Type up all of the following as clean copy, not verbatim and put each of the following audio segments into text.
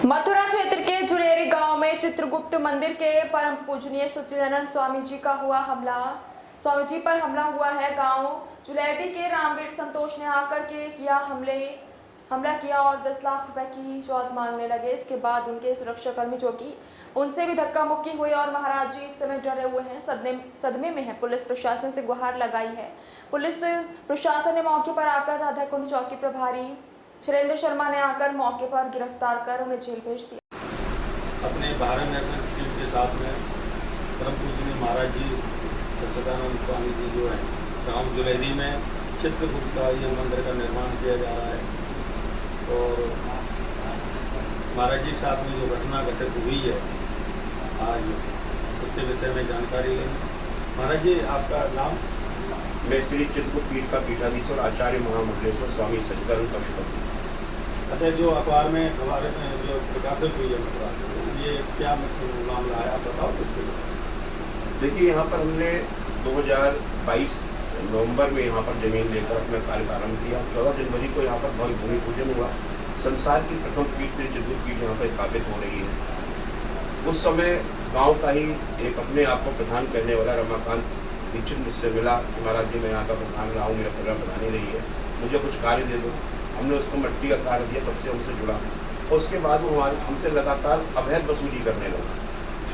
मथुरा क्षेत्र के झुरेरी गांव में चित्रगुप्त मंदिर के परम पूजनीय सच्चिदानंद स्वामी जी का हुआ हमला। स्वामी जी पर हमला हुआ है। गांव जुलेटी के रामवीर संतोष ने आकर के हमला किया और 10 लाख रुपए की चौथ मांगने लगे। इसके बाद उनके सुरक्षाकर्मी जो कि उनसे भी धक्का मुक्की हुई और महाराज जी इस समय डरे हुए हैं, सदमे में है। पुलिस प्रशासन से गुहार लगाई है। पुलिस प्रशासन ने मौके पर आकर राधाकुंड चौकी प्रभारी सुरेंद्र शर्मा ने आकर मौके पर गिरफ्तार कर उन्हें जेल भेज दिया। अपने भारत नेशनल टीम के साथ में परम पूजनीय महाराज जी सच्चिदानंद स्वामी जी जो है गाँव जुलेरी में चित्रगुप्त का ये मंदिर का निर्माण किया जा रहा है। और महाराज जी के साथ में जो घटना घटित हुई है आज उसके विषय में जानकारी लेंगे। महाराज जी आपका नाम? मैं श्री चित्रकूट पीठ का पीठाधीश्वर आचार्य महामंडलेश्वर स्वामी सच्चिदानंद पशुपति। अच्छा, जो अखबार में हमारे में जो प्रकाशित हुई है मतलब ये क्या मामला है, आप बताओ उसके लिए। देखिए, यहाँ पर हमने 2022 नवंबर में यहाँ पर जमीन लेकर अपना कार्य प्रारंभ किया। 14 जनवरी को यहाँ पर भूमि पूजन हुआ। संसार की प्रथम पीठ श्री चित्रकूट पीठ यहाँ पर स्थापित हो रही है। उस समय गांव का ही एक अपने आप को प्रधान करने वाला रमाकांत दीक्षित मुझसे मिला कि महाराज जी मैं यहाँ का प्रधान रहा हूँ, मेरा प्रोग्राम बनाने रही है, मुझे कुछ कार्य दे दो। हमने उसको मिट्टी का कार्य दिया, तब से हमसे जुड़ा और उसके बाद वो हमसे लगातार अवैध वसूली करने लगा।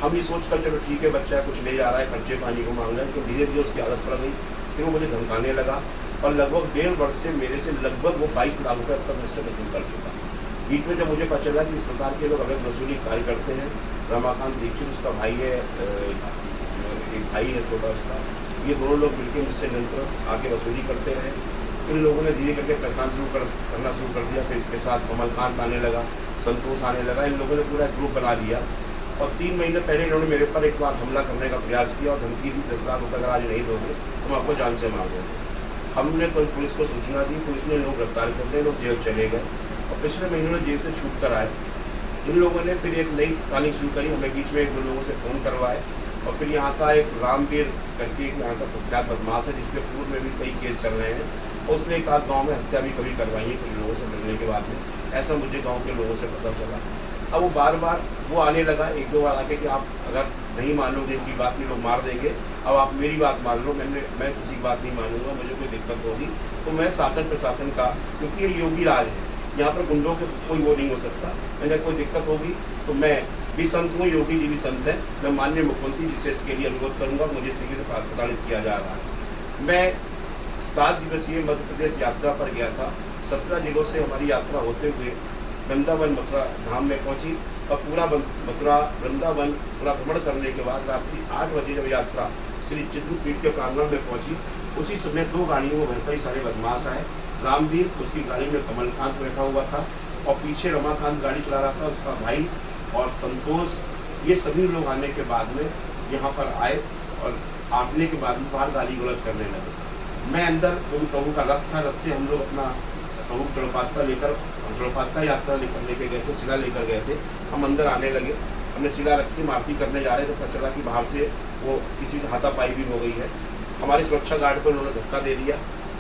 हम ये सोचकर चलो ठीक है, बच्चा कुछ ले जा रहा है, खर्चे पानी को मांग रहा है, लेकिन धीरे धीरे उसकी आदत पड़ गई। फिर वो मुझे धमकाने लगा और लगभग 1.5 वर्ष से मेरे से लगभग वो 22 लाख रुपये अब तक मुझसे वसूल कर चुका। बीच में जब मुझे पता चला कि इस प्रकार के लोग अवैध वसूली कार्य करते हैं, रमाकांत दीक्षित उसका भाई है, एक भाई है छोटा उसका, ये दोनों लोग मिलकर मुझसे निरंतर आके वसूली करते रहे। इन लोगों ने धीरे करके पहचान करना शुरू कर दिया। फिर इसके साथ कमलकांत आने लगा, संतोष आने लगा। इन लोगों ने पूरा ग्रुप बना लिया और 3 महीने पहले इन्होंने मेरे पर एक बार हमला करने का प्रयास किया और धमकी दी, 10 लाख रुपये अगर आज नहीं दोगे तो हम आपको जान से मार देंगे। हमने तो पुलिस को सूचना दी, पुलिस ने लोग गिरफ्तार कर दिए, लोग जेल चले गए और पिछले महीनों में जेल से छूट कर आए। इन लोगों ने फिर एक नई प्लानिंग शुरू करी, हमें बीच में 1-2 लोगों से फ़ोन करवाए और फिर यहाँ का एक रामवीर करके एक यहाँ का प्रख्यात बदमाश है जिसके पूर्व में भी कई केस चल रहे हैं और उसने एक आध गाँव में हत्या भी कभी करवाई है कुछ लोगों से मिलने के बाद में। ऐसा मुझे गाँव के लोगों से पता चला। अब वो बार बार वो आने लगा, 1-2 बार आके कि आप अगर नहीं मान लोगे इनकी बात नहीं लोग मार देंगे, अब आप मेरी बात मान लो। मैं किसी की बात नहीं मानूंगा, मुझे कोई दिक्कत होगी तो मैं शासन प्रशासन का, क्योंकि ये योगी राज है, यहाँ पर गुंडों के कोई वो नहीं हो सकता। मैंने कोई दिक्कत होगी तो मैं भी संत हूँ, योगी जी भी संत है, मैं माननीय मुख्यमंत्री जी से इसके लिए अनुरोध करूँगा। मुझे इस तरीके से प्रताड़ित किया जा रहा है। मैं 7 दिवसीय मध्य प्रदेश यात्रा पर गया था। 17 जिलों से हमारी यात्रा होते हुए वृंदावन मथुरा धाम में पहुंची और पूरा मथुरा वृंदावन पूरा भ्रमण करने के बाद रात्रि 8 बजे जब यात्रा श्री चित्रकूट पीठ के प्रांगण में पहुंची, उसी समय 2 गाड़ियों में कई सारे बदमाश आए। रामवीर उसकी गाड़ी में कमलकांत बैठा हुआ था और पीछे रमाकांत गाड़ी चला रहा था, उसका भाई और संतोष। ये सभी लोग आने के बाद में यहाँ पर आए और आने के बाद में बाहर गाली गलौज करने लगे। मैं अंदर प्रभु का रथ था, रथ से हम लोग अपना प्रभु गणपात्ता यात्रा लेके गए थे, शिला लेकर गए थे। हम अंदर आने लगे, हमने शिला रखी, आरती करने जा रहे थे, पता चला कि बाहर से वो किसी से हाथापाई भी हो गई है। हमारे सुरक्षा गार्ड को उन्होंने धक्का दे दिया,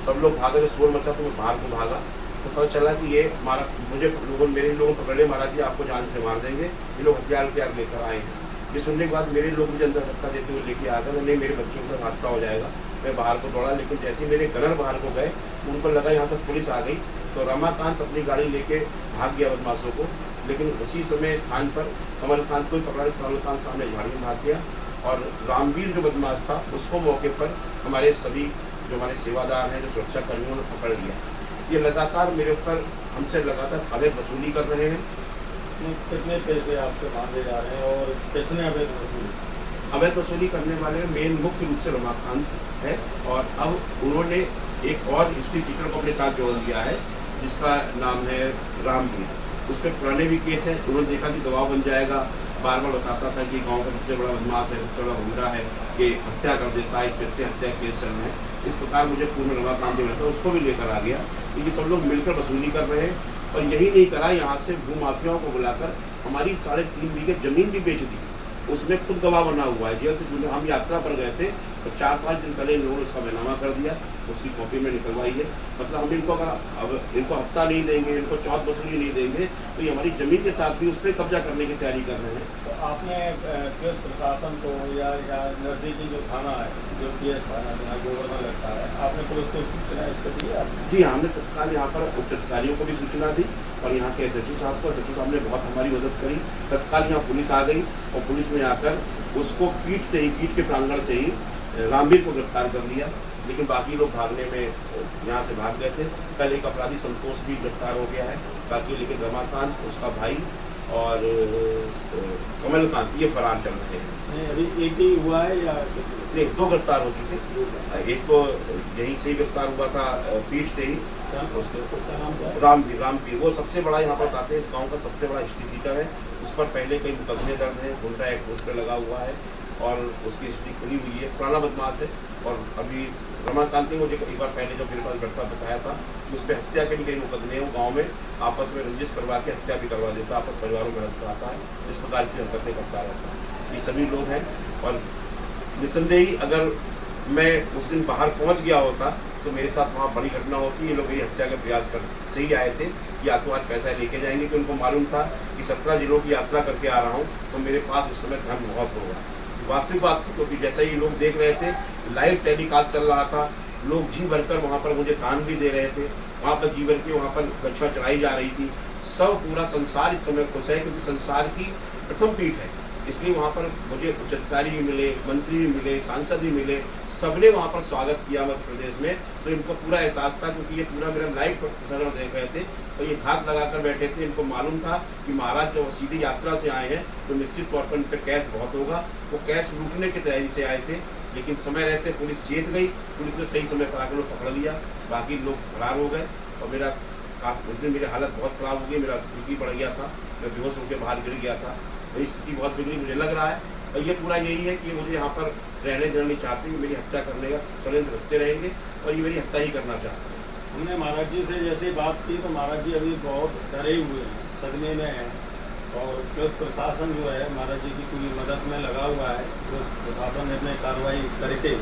सब लोग भागे, शोर मचा तो मैं बाहर को भागा तो पता चला कि ये मेरे लोगों पकड़े, महाराज जी आपको जान से मार देंगे, ये लोग हथियार लेकर आए हैं। ये सुनने के बाद मेरे लोग मुझे अंदर धक्का देते हुए लेके आ गए। नहीं, मेरे बच्चों के साथ हादसा हो जाएगा। मैं बाहर को दौड़ा, लेकिन जैसे मेरे गनर बाहर को गए उनको लगा यहाँ से पुलिस आ गई तो रमाकांत अपनी गाड़ी लेके भाग गया बदमाशों को। लेकिन उसी समय स्थान पर कमलकांत को पकड़ा, कमलकांत सामने झाड़ी में भाग गया और रामवीर जो बदमाश था उसको मौके पर हमारे सभी जो हमारे सेवादार हैं, जो सुरक्षा कर्मियों ने पकड़ लिया। ये लगातार मेरे ऊपर हमसे लगातार अवैध वसूली कर रहे हैं। कितने पैसे आपसे मांगे जा रहे हैं और किसने अवैध वसूली? अवैध वसूली करने वाले मेन मुख्य रूप से रमाकांत है और अब उन्होंने एक और हिस्ट्री सीटर को अपने साथ जोड़ दिया है जिसका नाम है रामवीर। उस पर पुराने भी केस है। उन्होंने देखा कि दबाव बन जाएगा, बार बार बताता था कि गांव का सबसे बड़ा बदमाश है, सबसे बड़ा गुंडा है, ये हत्या कर देता है, इस पर हत्या केस चल रहे हैं। इस प्रकार मुझे पूर्ण रमाकांत जो मिलता है उसको भी लेकर आ गया क्योंकि सब लोग मिलकर वसूली कर रहे हैं। और यही नहीं करा, यहाँ से भूमाफियाओं को बुलाकर हमारी 3.5 बीघे जमीन भी बेच दी, उसमें खुद गवाह बना हुआ है। जेल से हम यात्रा पर गए थे तो 4-5 दिन पहले इन लोगों ने उसका बैनामा कर दिया, उसकी कॉपी में निकलवाई है। मतलब हम इनको अब इनको हफ्ता नहीं देंगे, इनको चौथ वसूली नहीं देंगे, तो ये हमारी ज़मीन के साथ भी उस पर कब्जा करने की तैयारी कर रहे हैं। तो आपने पुलिस प्रशासन को या नज़दीकी जो थाना है, जो PS थाना जहाँ गोवर्धन लगता है, आपने पुलिस को सूचना इस पर दी है? जी हाँ, हमने तत्काल यहाँ पर उच्च अधिकारियों को भी सूचना दी और यहाँ के SHO साहब को, SHO साहब ने बहुत हमारी मदद करी। तत्काल यहाँ पुलिस आ गई और पुलिस ने आकर उसको पीठ के प्रांगण से ही रामवीर को गिरफ्तार कर लिया। लेकिन बाकी लोग भागने में यहाँ से भाग गए थे। कल एक अपराधी संतोष भी गिरफ्तार हो गया है। बाकी लेकिन रमाकांत, उसका भाई और कमलकांत ये फरार चल रहे हैं। नहीं, अभी एक ही हुआ है या नहीं, 2 गिरफ्तार हो चुके। एक तो यहीं से ही गिरफ्तार हुआ था, पीठ से ही, उसका नाम क्या है? रामवीर वो सबसे बड़ा यहाँ पर बताते हैं, इस गांव का सबसे बड़ा हिस्ट्री सीटर है। उस पर पहले कई मुकदमे दर्ज हैं, गुंडा एक्ट उस पर लगा हुआ है और उसकी हिस्ट्री खुली हुई है, पुराना बदमाश है। और अभी रमाकांत ने मुझे एक बार पहले जब मेरे पास बैठा बताया था कि उस पर हत्या के भी कई मुकदमे हैं। वो गाँव में आपस में रंजिश करवा के हत्या भी करवा देता, आपस परिवारों में लड़ता आता है, इस प्रकार की हरकतें करता रहता है। ये सभी लोग हैं और निसंदेही अगर मैं उस दिन बाहर पहुंच गया होता तो मेरे साथ वहाँ बड़ी घटना होती। ये लोग मेरी हत्या का प्रयास कर से ही आए थे कि या तो आज पैसा लेके जाएंगे, कि उनको मालूम था कि 17 जिलों की यात्रा करके आ रहा हूँ तो मेरे पास उस समय धन बहुत होगा। वास्तविक बात थी, क्योंकि जैसा ही लोग देख रहे थे, लाइव टेलीकास्ट चल रहा था, लोग जी भरकर वहाँ पर मुझे दान भी दे रहे थे, वहाँ पर जी भर के वहाँ पर गच्छा चढ़ाई जा रही थी। सब पूरा संसार इस समय खुश है, क्योंकि संसार की प्रथम पीठ है। इसलिए वहाँ पर मुझे उच्च अधिकारी भी मिले, मंत्री भी मिले, सांसद भी मिले, सबने वहाँ पर स्वागत किया मध्य प्रदेश में। तो इनको पूरा एहसास था, क्योंकि ये पूरा मेरा लाइव प्रसारण देख रहे थे और ये घात लगाकर बैठे थे। इनको मालूम था कि महाराज जब सीधी यात्रा से आए हैं तो निश्चित तौर पर इन पर कैश बहुत होगा। वो कैश लूटने की तैयारी से आए थे, लेकिन समय रहते पुलिस जीत गई। पुलिस ने सही समय पर आकर पकड़ लिया, बाकी लोग फरार हो गए। और मेरा उस दिन मेरी हालत बहुत खराब हो गई, मेरा BP बढ़ गया था, मैं बेहोश होकर बाहर गिर गया था। मेरी स्थिति बहुत बिगड़ी मुझे लग रहा है। और ये पूरा यही है कि मुझे यहाँ पर रहने देना नहीं चाहते, मेरी हत्या करने का षड्यंत्र रचते रहेंगे और ये मेरी हत्या ही करना चाहते हैं। हमने महाराज जी से जैसे बात की तो महाराज जी अभी बहुत डरे हुए हैं, सदमे में हैं और पुलिस प्रशासन जो है महाराज जी की पूरी मदद में लगा हुआ है। पुलिस प्रशासन ने अपनी कार्रवाई करके